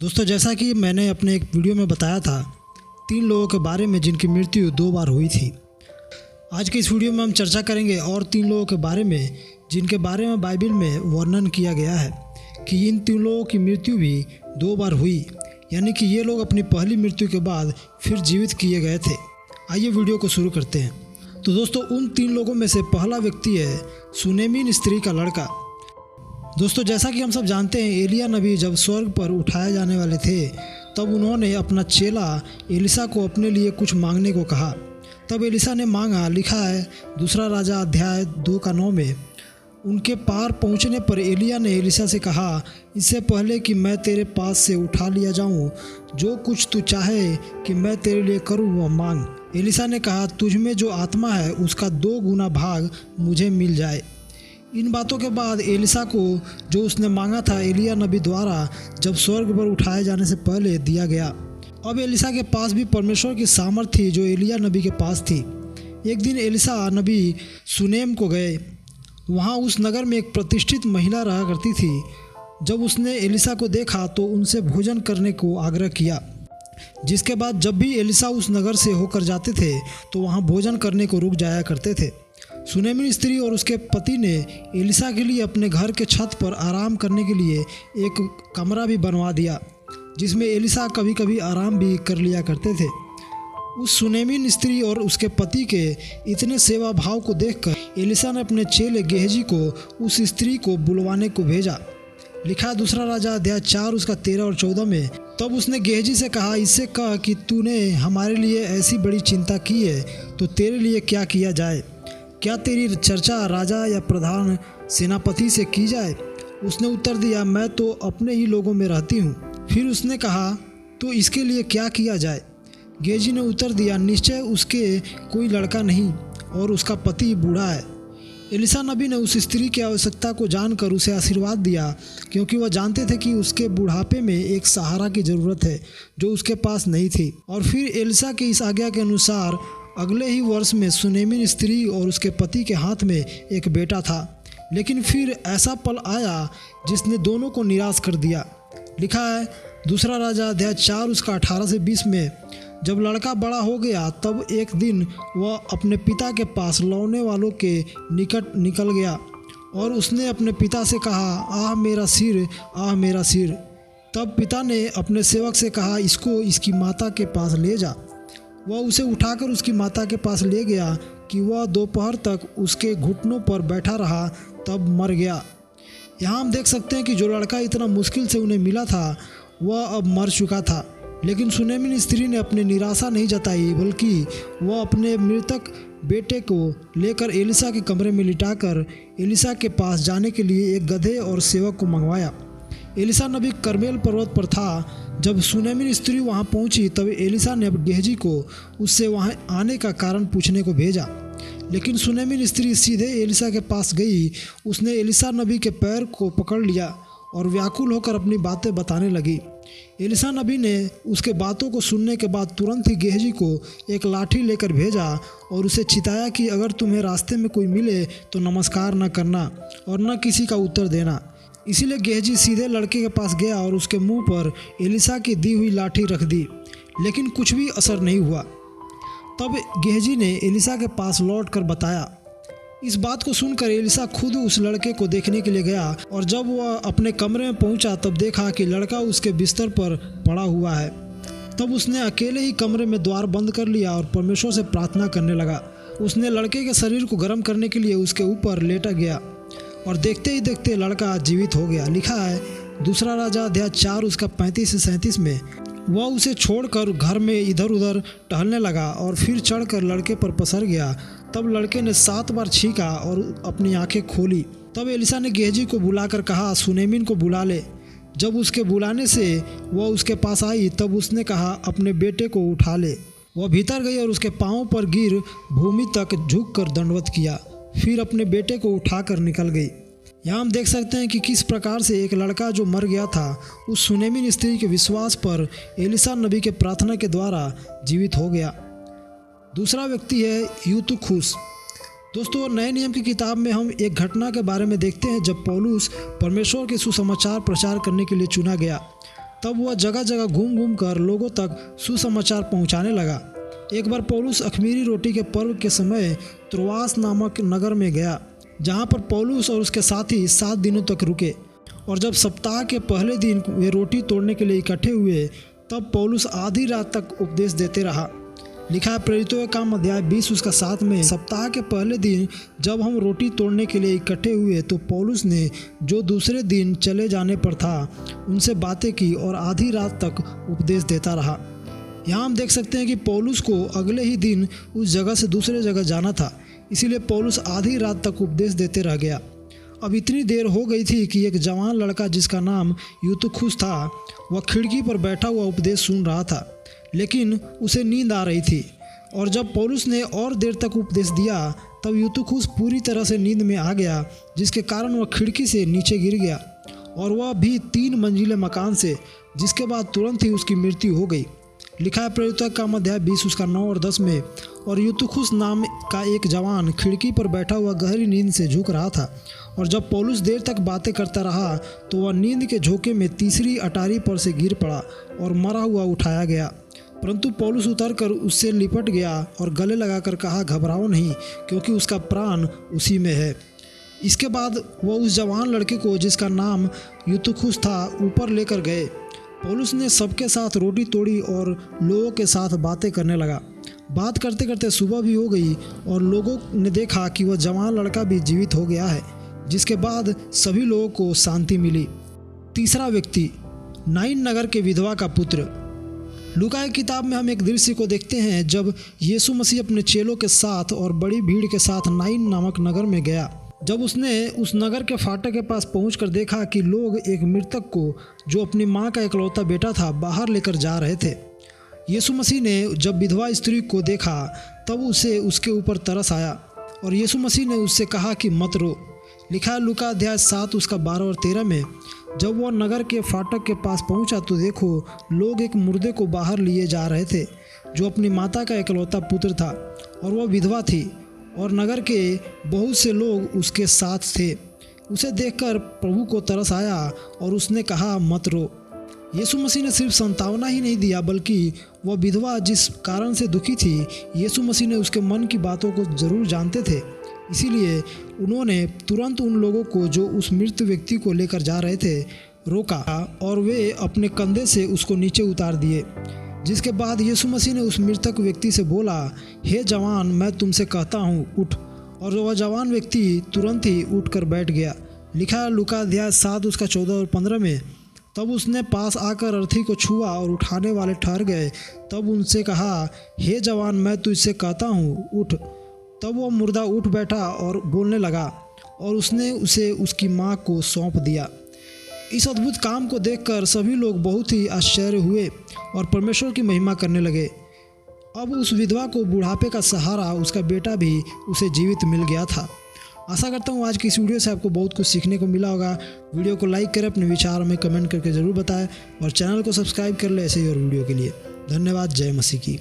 दोस्तों, जैसा कि मैंने अपने एक वीडियो में बताया था 3 लोगों के बारे में जिनकी मृत्यु 2 बार हुई थी। आज के इस वीडियो में हम चर्चा करेंगे और 3 लोगों के बारे में जिनके बारे में बाइबल में वर्णन किया गया है कि इन 3 लोगों की मृत्यु भी 2 बार हुई, यानी कि ये लोग अपनी पहली मृत्यु के बाद फिर जीवित किए गए थे। आइए वीडियो को शुरू करते हैं। तो दोस्तों, उन 3 लोगों में से पहला व्यक्ति है सुनेमिन स्त्री का लड़का। दोस्तों, जैसा कि हम सब जानते हैं, एलिया नबी जब स्वर्ग पर उठाए जाने वाले थे तब उन्होंने अपना चेला एलिसा को अपने लिए कुछ मांगने को कहा। तब एलिसा ने मांगा। लिखा है 2 राजा अध्याय 2:9 में, उनके पार पहुंचने पर एलिया ने एलिसा से कहा, इससे पहले कि मैं तेरे पास से उठा लिया जाऊं, जो कुछ तू चाहे कि मैं तेरे लिए करूं वह मांग। एलिसा ने कहा, तुझ में जो आत्मा है उसका 2 गुना भाग मुझे मिल जाए। इन बातों के बाद एलिसा को जो उसने मांगा था एलिया नबी द्वारा जब स्वर्ग पर उठाए जाने से पहले दिया गया। अब एलिसा के पास भी परमेश्वर की सामर्थ थी जो एलिया नबी के पास थी। एक दिन एलिसा नबी सुनेम को गए। वहाँ उस नगर में एक प्रतिष्ठित महिला रहा करती थी। जब उसने एलिसा को देखा तो उनसे भोजन करने को आग्रह किया, जिसके बाद जब भी एलिसा उस नगर से होकर जाते थे तो वहाँ भोजन करने को रुक जाया करते थे। सुनेमिन स्त्री और उसके पति ने एलिसा के लिए अपने घर के छत पर आराम करने के लिए एक कमरा भी बनवा दिया, जिसमें एलिसा कभी कभी आराम भी कर लिया करते थे। उस सुनेमिन स्त्री और उसके पति के इतने सेवा भाव को देखकर एलिसा ने अपने चेले गेहजी को उस स्त्री को बुलवाने को भेजा। लिखा है 2 राजा अध्याय 4 उसका 13 और 14 में, तब उसने गेहजी से कहा, इससे कह कि तूने हमारे लिए ऐसी बड़ी चिंता की है तो तेरे लिए क्या किया जाए? क्या तेरी चर्चा राजा या प्रधान सेनापति से की जाए? उसने उत्तर दिया, मैं तो अपने ही लोगों में रहती हूँ। फिर उसने कहा, तो इसके लिए क्या किया जाए? गेहजी ने उत्तर दिया, निश्चय उसके कोई लड़का नहीं और उसका पति बूढ़ा है। एलिसा नबी ने उस स्त्री की आवश्यकता को जानकर उसे आशीर्वाद दिया, क्योंकि वह जानते थे कि उसके बुढ़ापे में एक सहारा की ज़रूरत है जो उसके पास नहीं थी। और फिर एलिसा के इस आज्ञा के अनुसार अगले ही वर्ष में सुनेमिन स्त्री और उसके पति के हाथ में एक बेटा था। लेकिन फिर ऐसा पल आया जिसने दोनों को निराश कर दिया। लिखा है 2 राजा अध्याय 4 उसका 18 से 20 में, जब लड़का बड़ा हो गया तब एक दिन वह अपने पिता के पास लौने वालों के निकट निकल गया और उसने अपने पिता से कहा, आह मेरा सिर, आह मेरा सिर। तब पिता ने अपने सेवक से कहा, इसको इसकी माता के पास ले जा। वह उसे उठाकर उसकी माता के पास ले गया कि वह दोपहर तक उसके घुटनों पर बैठा रहा, तब मर गया। यहाँ हम देख सकते हैं कि जो लड़का इतना मुश्किल से उन्हें मिला था वह अब मर चुका था। लेकिन सुनेमिन स्त्री ने अपनी निराशा नहीं जताई, बल्कि वह अपने मृतक बेटे को लेकर एलिसा के कमरे में लिटाकर एलिसा के पास जाने के लिए एक गधे और सेवक को मंगवाया। एलिसा नबी करमेल पर्वत पर था। जब सुनेमिन स्त्री वहां पहुंची तब एलिसा ने गेहजी को उससे वहां आने का कारण पूछने को भेजा। लेकिन सुनेमिन स्त्री सीधे एलिसा के पास गई। उसने एलिसा नबी के पैर को पकड़ लिया और व्याकुल होकर अपनी बातें बताने लगी। एलिसा नबी ने उसके बातों को सुनने के बाद तुरंत ही गेहजी को एक लाठी लेकर भेजा और उसे चिताया कि अगर तुम्हें रास्ते में कोई मिले तो नमस्कार न करना और न किसी का उत्तर देना। इसीलिए गेहजी सीधे लड़के के पास गया और उसके मुंह पर एलिसा की दी हुई लाठी रख दी, लेकिन कुछ भी असर नहीं हुआ। तब गेहजी ने एलिसा के पास लौटकर बताया। इस बात को सुनकर एलिसा खुद उस लड़के को देखने के लिए गया और जब वह अपने कमरे में पहुंचा तब देखा कि लड़का उसके बिस्तर पर पड़ा हुआ है। तब उसने अकेले ही कमरे में द्वार बंद कर लिया और परमेश्वर से प्रार्थना करने लगा। उसने लड़के के शरीर को गर्म करने के लिए उसके ऊपर लेटा गया और देखते ही देखते लड़का जीवित हो गया। लिखा है 2 राजा अध्याय 4 उसका 35 से 37 में, वह उसे छोड़कर घर में इधर उधर टहलने लगा और फिर चढ़कर लड़के पर पसर गया। तब लड़के ने 7 बार छींका और अपनी आंखें खोली। तब एलिसा ने गेहजी को बुलाकर कहा, सुनेमिन को बुला ले। जब उसके बुलाने से वह उसके पास आई तब उसने कहा, अपने बेटे को उठा ले। वह भीतर गई और उसके पाँव पर गिर भूमि तक झुककर दंडवत किया, फिर अपने बेटे को उठाकर निकल गई। यहाँ हम देख सकते हैं कि किस प्रकार से एक लड़का जो मर गया था उस सुनेमिन स्त्री के विश्वास पर एलिसा नबी के प्रार्थना के द्वारा जीवित हो गया। दूसरा व्यक्ति है यूतुखुस। दोस्तों, नए नियम की किताब में हम एक घटना के बारे में देखते हैं जब पौलुस परमेश्वर के सुसमाचार प्रचार करने के लिए चुना गया। तब वह जगह जगह घूम घूम कर लोगों तक सुसमाचार पहुंचाने लगा। एक बार पौलुस अख़मीरी रोटी के पर्व के समय त्रोआस नामक नगर में गया, जहां पर पौलुस और उसके साथी 7 दिनों तक रुके। और जब सप्ताह के पहले दिन वे रोटी तोड़ने के लिए इकट्ठे हुए, तब पौलुस आधी रात तक उपदेश देते रहा। लिखा है प्रेरितों के काम अध्याय 20 उसका 7 में, सप्ताह के पहले दिन जब हम रोटी तोड़ने के लिए इकट्ठे हुए तो पौलुस ने जो दूसरे दिन चले जाने पर था उनसे बातें की और आधी रात तक उपदेश देता रहा। यहाँ हम देख सकते हैं कि पौलुस को अगले ही दिन उस जगह से दूसरे जगह जाना था, इसीलिए पौलुस आधी रात तक उपदेश देते रह गया। अब इतनी देर हो गई थी कि एक जवान लड़का जिसका नाम यूतुखुस था, वह खिड़की पर बैठा हुआ उपदेश सुन रहा था, लेकिन उसे नींद आ रही थी। और जब पौलुस ने और देर तक उपदेश दिया तब यूतुखुस पूरी तरह से नींद में आ गया, जिसके कारण वह खिड़की से नीचे गिर गया, और वह भी 3 मंजिले मकान से, जिसके बाद तुरंत ही उसकी मृत्यु हो गई। लिखा है प्रेरितों का काम अध्याय 20 उसका 9 और 10 में, और यूतुखुस नाम का एक जवान खिड़की पर बैठा हुआ गहरी नींद से झुक रहा था। और जब पौलुस देर तक बातें करता रहा तो वह नींद के झोंके में तीसरी अटारी पर से गिर पड़ा और मरा हुआ उठाया गया। परंतु पौलुस उतरकर उससे लिपट गया और गले लगाकर कहा, घबराओ नहीं, क्योंकि उसका प्राण उसी में है। इसके बाद वह उस जवान लड़के को, जिसका नाम यूतुखुस था, ऊपर लेकर गए। पौलुस ने सबके साथ रोटी तोड़ी और लोगों के साथ बातें करने लगा। बात करते करते सुबह भी हो गई और लोगों ने देखा कि वह जवान लड़का भी जीवित हो गया है, जिसके बाद सभी लोगों को शांति मिली। तीसरा व्यक्ति, नाइन नगर के विधवा का पुत्र। लूका की किताब में हम एक दृश्य को देखते हैं जब यीशु मसीह अपने चेलों के साथ और बड़ी भीड़ के साथ नाइन नामक नगर में गया। जब उसने उस नगर के फाटक के पास पहुंचकर देखा कि लोग एक मृतक को, जो अपनी मां का इकलौता बेटा था, बाहर लेकर जा रहे थे। यीशु मसीह ने जब विधवा स्त्री को देखा तब उसे उसके ऊपर तरस आया और यीशु मसीह ने उससे कहा कि मत रो। लिखा है लूका अध्याय 7 उसका 12 और 13 में, जब वह नगर के फाटक के पास पहुंचा तो देखो लोग एक मुर्दे को बाहर लिए जा रहे थे, जो अपनी माता का इकलौता पुत्र था, और वह विधवा थी, और नगर के बहुत से लोग उसके साथ थे। उसे देखकर प्रभु को तरस आया और उसने कहा, मत रो। यीशु मसीह ने सिर्फ सांत्वना ही नहीं दिया, बल्कि वह विधवा जिस कारण से दुखी थी, यीशु मसीह ने उसके मन की बातों को जरूर जानते थे। इसीलिए उन्होंने तुरंत उन लोगों को, जो उस मृत व्यक्ति को लेकर जा रहे थे, रोका और वे अपने कंधे से उसको नीचे उतार दिए। जिसके बाद यीशु मसीह ने उस मृतक व्यक्ति से बोला, हे जवान, मैं तुमसे कहता हूँ, उठ। और वह जवान व्यक्ति तुरंत ही उठकर बैठ गया। लिखा है लूका अध्याय 7 उसका 14 और 15 में, तब उसने पास आकर अर्थी को छुआ और उठाने वाले ठहर गए। तब उनसे कहा, हे जवान, मैं तुझसे कहता हूँ, उठ। तब वह मुर्दा उठ बैठा और बोलने लगा, और उसने उसे उसकी माँ को सौंप दिया। इस अद्भुत काम को देखकर सभी लोग बहुत ही आश्चर्य हुए और परमेश्वर की महिमा करने लगे। अब उस विधवा को बुढ़ापे का सहारा उसका बेटा भी उसे जीवित मिल गया था। आशा करता हूँ आज की इस वीडियो से आपको बहुत कुछ सीखने को मिला होगा। वीडियो को लाइक करें, अपने विचार में कमेंट करके ज़रूर बताएं और चैनल को सब्सक्राइब कर लें ऐसे ही और वीडियो के लिए। धन्यवाद। जय मसीह की।